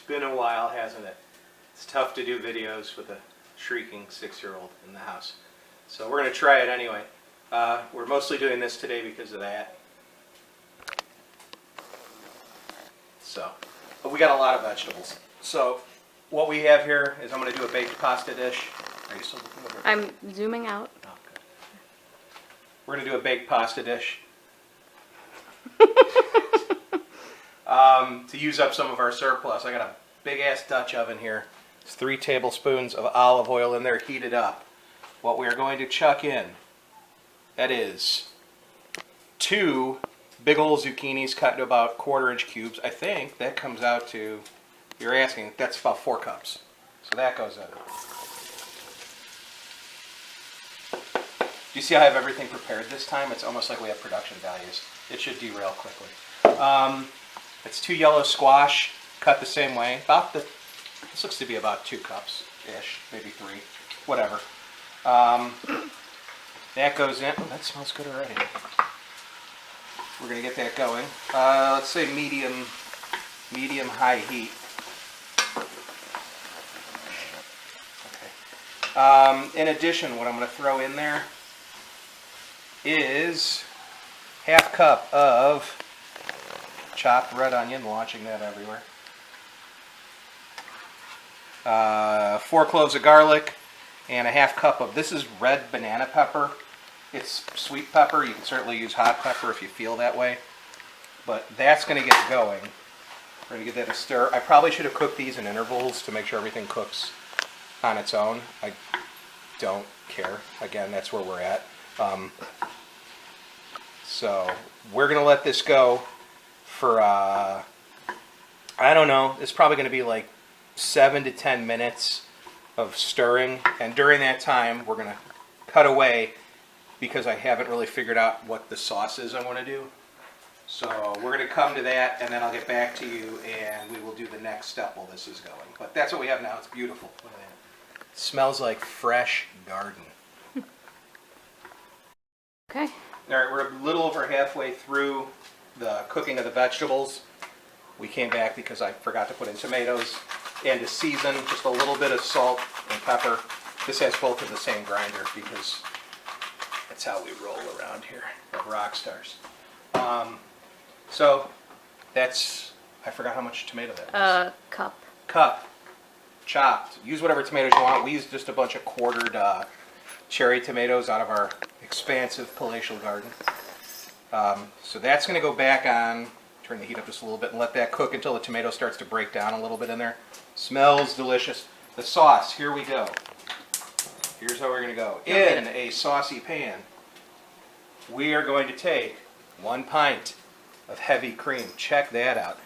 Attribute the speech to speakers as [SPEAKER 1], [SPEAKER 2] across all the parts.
[SPEAKER 1] been a while, hasn't it? It's tough to do videos with a shrieking 6-year-old in the house. So we're going to try it anyway. We're mostly doing this today because of that. So, but we got a lot of vegetables. So what we have here is I'm going to do a baked pasta dish. Are you still looking over?
[SPEAKER 2] I'm zooming out.
[SPEAKER 1] Oh, good. We're going to do a baked pasta dish. To use up some of our surplus. I got a big ass Dutch oven here. It's 3 tablespoons of olive oil in there heated up. What we are going to chuck in, that is 2 big old zucchinis cut into about 1/4-inch cubes. I think that comes out to, you're asking, that's about 4 cups. So that goes in. Do you see how I have everything prepared this time? It's almost like we have production values. It should derail quickly. It's 2 yellow squash cut the same way. This looks to be about 2 cups-ish, maybe 3, whatever. That goes in. Oh, that smells good already. We're going to get that going. Let's say medium-high heat. Okay. In addition, what I'm going to throw in there is 1/2 cup of chopped red onion, launching that everywhere. 4 cloves of garlic, and 1/2 cup of, this is red banana pepper. It's sweet pepper. You can certainly use hot pepper if you feel that way. But that's going to get going. We're going to get that a stir. I probably should have cooked these in intervals to make sure everything cooks on its own. I don't care. Again, that's where we're at. So we're going to let this go for, I don't know, it's probably going to be like 7 to 10 minutes of stirring. And during that time, we're going to cut away because I haven't really figured out what the sauce is I want to do. So we're going to come to that, and then I'll get back to you, and we will do the next step while this is going. But that's what we have now. It's beautiful. Look at that. It smells like fresh garden.
[SPEAKER 2] Okay.
[SPEAKER 1] All right, we're a little over halfway through the cooking of the vegetables. We came back because I forgot to put in tomatoes and to season, just a little bit of salt and pepper. This has both in the same grinder because that's how we roll around here, like rock stars. So that's, I forgot how much tomato that was.
[SPEAKER 2] Cup.
[SPEAKER 1] Cup. Chopped. Use whatever tomatoes you want. We used just a bunch of quartered cherry tomatoes out of our expansive palatial garden. So that's going to go back on. Turn the heat up just a little bit and let that cook until the tomato starts to break down a little bit in there. Smells delicious. The sauce, here we go. Here's how we're going to go. In a saucy pan, we are going to take 1 pint of heavy cream. Check that out.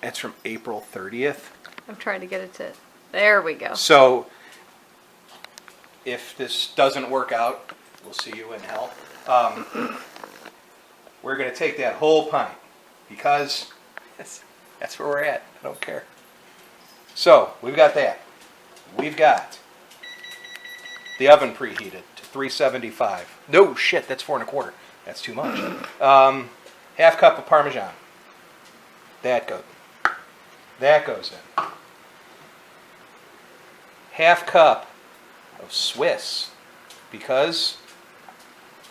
[SPEAKER 1] That's from April 30th.
[SPEAKER 2] I'm trying to get it to, there we go.
[SPEAKER 1] So if this doesn't work out, we'll see you in hell. We're going to take that whole pint because that's where we're at. I don't care. So we've got that. We've got the oven preheated to 375. No shit, that's 4 1/4. That's too much. 1/2 cup of Parmesan. That goes in. 1/2 cup of Swiss, because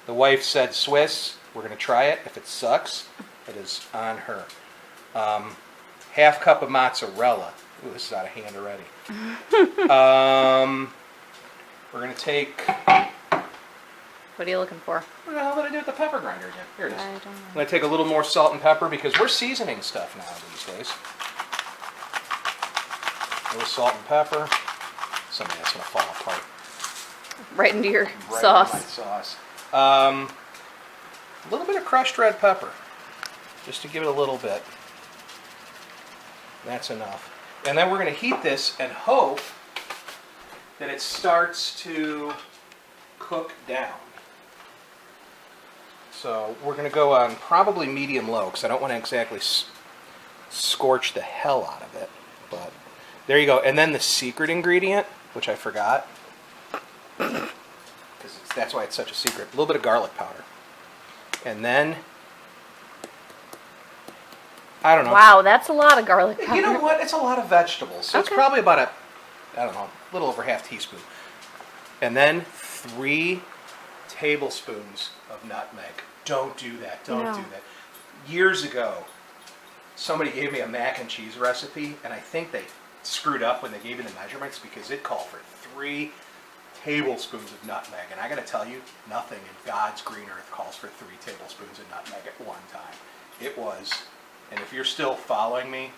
[SPEAKER 1] the wife said Swiss. We're going to try it. If it sucks, it is on her. 1/2 cup of mozzarella. Ooh, this is out of hand already. We're going to take...
[SPEAKER 2] What are you looking for?
[SPEAKER 1] What the hell did I do with the pepper grinder again? Here it is.
[SPEAKER 2] I don't know.
[SPEAKER 1] I'm going to take a little more salt and pepper because we're seasoning stuff now these days. A little salt and pepper. Something that's going to fall apart.
[SPEAKER 2] Right into your
[SPEAKER 1] Right
[SPEAKER 2] sauce.
[SPEAKER 1] into my sauce. A little bit of crushed red pepper, just to give it a little bit. That's enough. And then we're going to heat this and hope that it starts to cook down. So we're going to go on probably medium-low because I don't want to exactly scorch the hell out of it. But there you go. And then the secret ingredient, which I forgot, because that's why it's such a secret, a little bit of garlic powder. And then I don't know.
[SPEAKER 2] Wow, that's a lot of garlic powder.
[SPEAKER 1] You know what? It's a lot of vegetables. So it's
[SPEAKER 2] Okay.
[SPEAKER 1] probably about I don't know, a little over half teaspoon. And then 3 tablespoons of nutmeg. Don't do that. Don't
[SPEAKER 2] No.
[SPEAKER 1] do that. Years ago, somebody gave me a mac and cheese recipe, and I think they screwed up when they gave me the measurements because it called for 3 tablespoons of nutmeg. And I got to tell you, nothing in God's green earth calls for 3 tablespoons of nutmeg at one time. It was, and if you're still following me,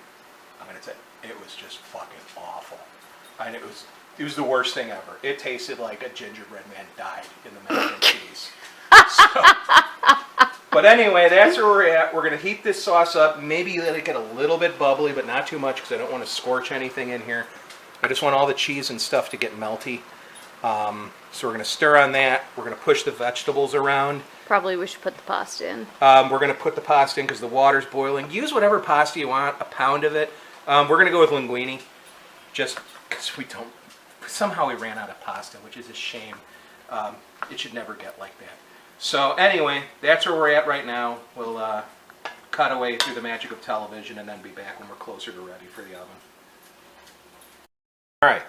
[SPEAKER 1] I'm going to tell you, it was just fucking awful. And it was the worst thing ever. It tasted like a gingerbread man died in the mac and cheese. But anyway, that's where we're at. We're going to heat this sauce up. Maybe let it get a little bit bubbly, but not too much because I don't want to scorch anything in here. I just want all the cheese and stuff to get melty. So we're going to stir on that. We're going to push the vegetables around.
[SPEAKER 2] Probably we should put the pasta in.
[SPEAKER 1] We're going to put the pasta in because the water's boiling. Use whatever pasta you want, a pound of it. We're going to go with linguine just because somehow we ran out of pasta, which is a shame. It should never get like that. So anyway, that's where we're at right now. We'll cut away through the magic of television and then be back when we're closer to ready for the oven. All right,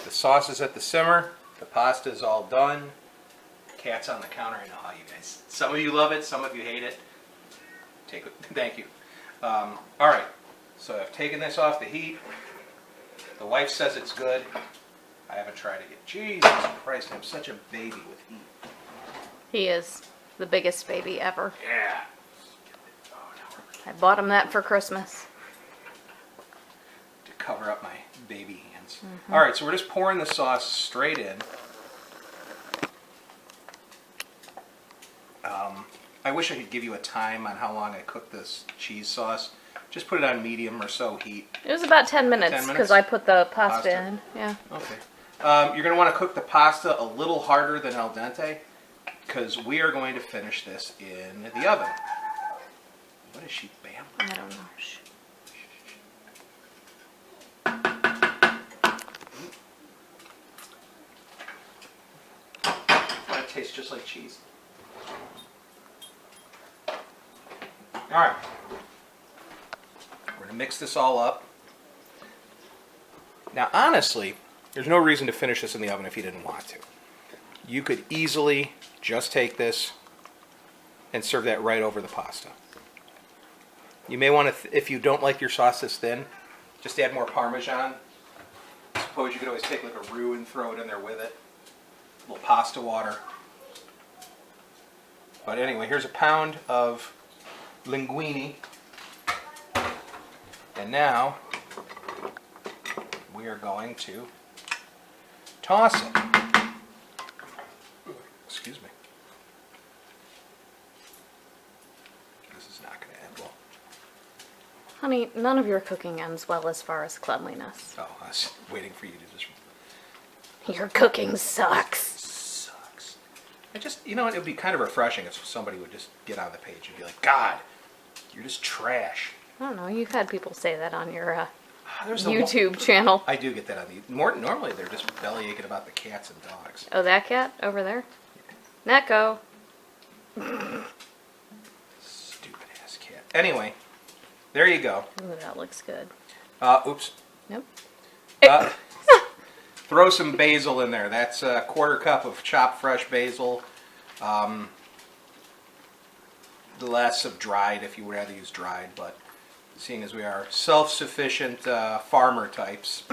[SPEAKER 1] the sauce is at the simmer. The pasta is all done. Cat's on the counter. I know how you guys. Some of you love it. Some of you hate it. Take it. Thank you. All right, so I've taken this off the heat. The wife says it's good. I haven't tried it yet. Jesus Christ, I'm such a baby with heat.
[SPEAKER 2] He is the biggest baby ever.
[SPEAKER 1] Yeah.
[SPEAKER 2] I bought him that for Christmas.
[SPEAKER 1] To cover up my baby hands. Mm-hmm. All right, so we're just pouring the sauce straight in. I wish I could give you a time on how long I cooked this cheese sauce. Just put it on medium or so heat.
[SPEAKER 2] It was about 10 minutes because I put the pasta in. Yeah.
[SPEAKER 1] Okay. You're going to want to cook the pasta a little harder than al dente because we are going to finish this in the oven. What is she, Bam?
[SPEAKER 2] I don't know. Shh.
[SPEAKER 1] Oh, it tastes just like cheese. All right. We're going to mix this all up. Now, honestly, there's no reason to finish this in the oven if you didn't want to. You could easily just take this and serve that right over the pasta. You may want to, if you don't like your sauce this thin, just add more Parmesan. I suppose you could always take like a roux and throw it in there with it. A little pasta water. But anyway, here's a pound of linguine. And now we are going to toss it. Excuse me. This is not going to end well.
[SPEAKER 2] Honey, none of your cooking ends well as far as cleanliness.
[SPEAKER 1] Oh, I was waiting for you to just...
[SPEAKER 2] Your cooking sucks.
[SPEAKER 1] Sucks. I just, you know, it would be kind of refreshing if somebody would just get on the page and be like, God, you're just trash.
[SPEAKER 2] I don't know. You've had people say that on your
[SPEAKER 1] There's the
[SPEAKER 2] YouTube channel.
[SPEAKER 1] I do get that on the... Normally they're just belly aching about the cats and dogs.
[SPEAKER 2] Oh, that cat over there? Neko.
[SPEAKER 1] Stupid ass cat. Anyway, there you go.
[SPEAKER 2] Ooh, that looks good.
[SPEAKER 1] Oops.
[SPEAKER 2] Nope.
[SPEAKER 1] Throw some basil in there. That's a 1/4 cup of chopped fresh basil. Less of dried if you would rather use dried, but seeing as we are self-sufficient farmer types.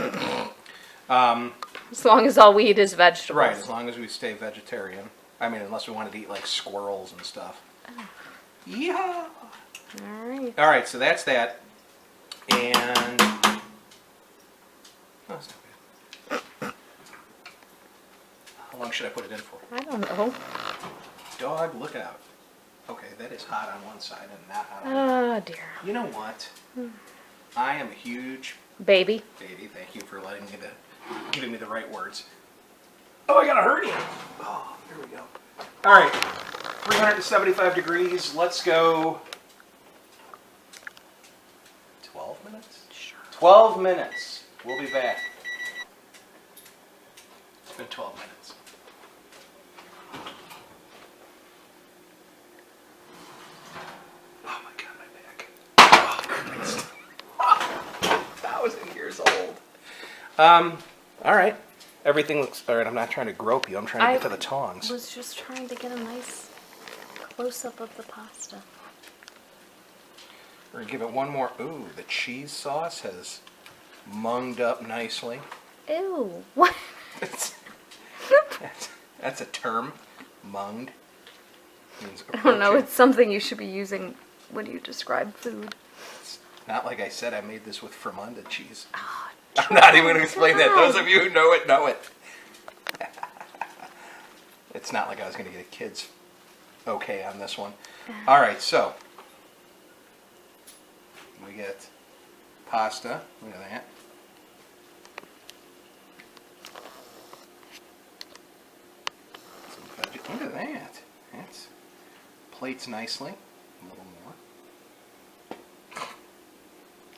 [SPEAKER 2] As long as all we eat is vegetables.
[SPEAKER 1] Right, as long as we stay vegetarian. I mean, unless we wanted to eat like squirrels and stuff. Yeah.
[SPEAKER 2] All right.
[SPEAKER 1] All right, so that's that. And oh, that's not bad. How long should I put it in for?
[SPEAKER 2] I don't know.
[SPEAKER 1] Dog, look out. Okay, that is hot on one side and not hot on the
[SPEAKER 2] Oh,
[SPEAKER 1] other.
[SPEAKER 2] dear.
[SPEAKER 1] You know what? I am a huge
[SPEAKER 2] Baby.
[SPEAKER 1] baby. Thank you for giving me the right words. Oh, I got a hernia. Oh, here we go. All right, 375 degrees. Let's go 12 minutes? Sure. 12 minutes. We'll be back. It's been 12 minutes. Oh my God, my back. All right. Everything looks all right. I'm not trying to grope you. I'm trying to get to the
[SPEAKER 2] I
[SPEAKER 1] tongs.
[SPEAKER 2] was just trying to get a nice close-up of the pasta.
[SPEAKER 1] We're gonna give it one more. Ooh, the cheese sauce has munged up nicely.
[SPEAKER 2] Ew, what?
[SPEAKER 1] That's a term, munged. Means
[SPEAKER 2] I don't know,
[SPEAKER 1] approaching.
[SPEAKER 2] it's something you should be using when you describe food.
[SPEAKER 1] It's not like I said I made this with fermented cheese.
[SPEAKER 2] Oh,
[SPEAKER 1] I'm not even going to explain that. Those of you who know it, know it. It's not like I was going to get a kid's okay on this one. All right, so we get pasta. Look at that. Some veggie. Look at that. That's plates nicely. A little more.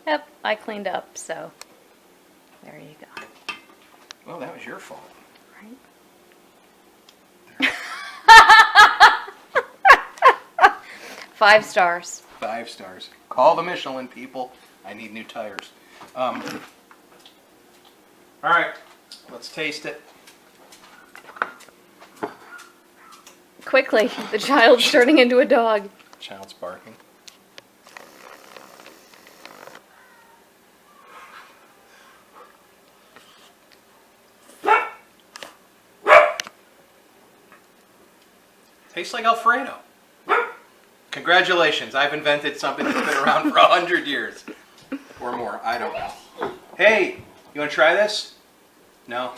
[SPEAKER 2] Yep, I cleaned up, so there you go.
[SPEAKER 1] Well, that was your fault.
[SPEAKER 2] Right? 5 stars.
[SPEAKER 1] 5 stars. Call the Michelin people. I need new tires. All right, let's taste it.
[SPEAKER 2] Quickly, the child's turning into a dog.
[SPEAKER 1] Child's barking. Tastes like Alfredo. Congratulations, I've invented something that's been around for 100 years. Or more, I don't know. Hey, you want to try this? No?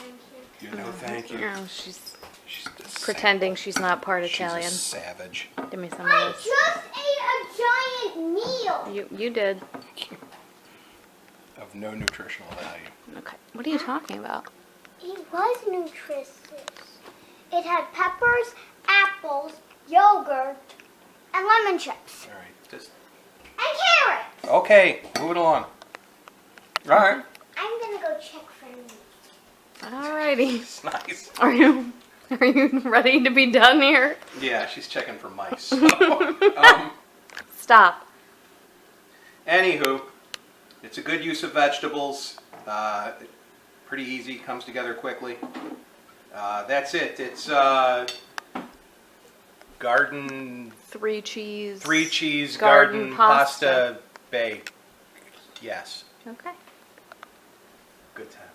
[SPEAKER 1] You no, thank you.
[SPEAKER 2] Oh, she's
[SPEAKER 1] She's just
[SPEAKER 2] pretending she's not part
[SPEAKER 1] She's
[SPEAKER 2] Italian.
[SPEAKER 1] a savage.
[SPEAKER 2] Give me some
[SPEAKER 3] I
[SPEAKER 2] of this.
[SPEAKER 3] just ate a giant meal.
[SPEAKER 2] You did.
[SPEAKER 1] Of no nutritional value.
[SPEAKER 2] Okay. What are you talking about?
[SPEAKER 3] It was nutritious. It had peppers, apples, yogurt, and lemon chips.
[SPEAKER 1] All right, just
[SPEAKER 3] And carrots.
[SPEAKER 1] okay. Moving along. All right,
[SPEAKER 3] I'm gonna go check for meat.
[SPEAKER 2] Alrighty.
[SPEAKER 1] it's nice.
[SPEAKER 2] Are you ready to be done here?
[SPEAKER 1] Yeah, she's checking for mice.
[SPEAKER 2] Stop.
[SPEAKER 1] Anywho, it's a good use of vegetables. Pretty easy, comes together quickly. That's it. It's garden
[SPEAKER 2] 3 cheese.
[SPEAKER 1] garden
[SPEAKER 2] pasta.
[SPEAKER 1] pasta baked. Yes.
[SPEAKER 2] Okay.
[SPEAKER 1] Good time.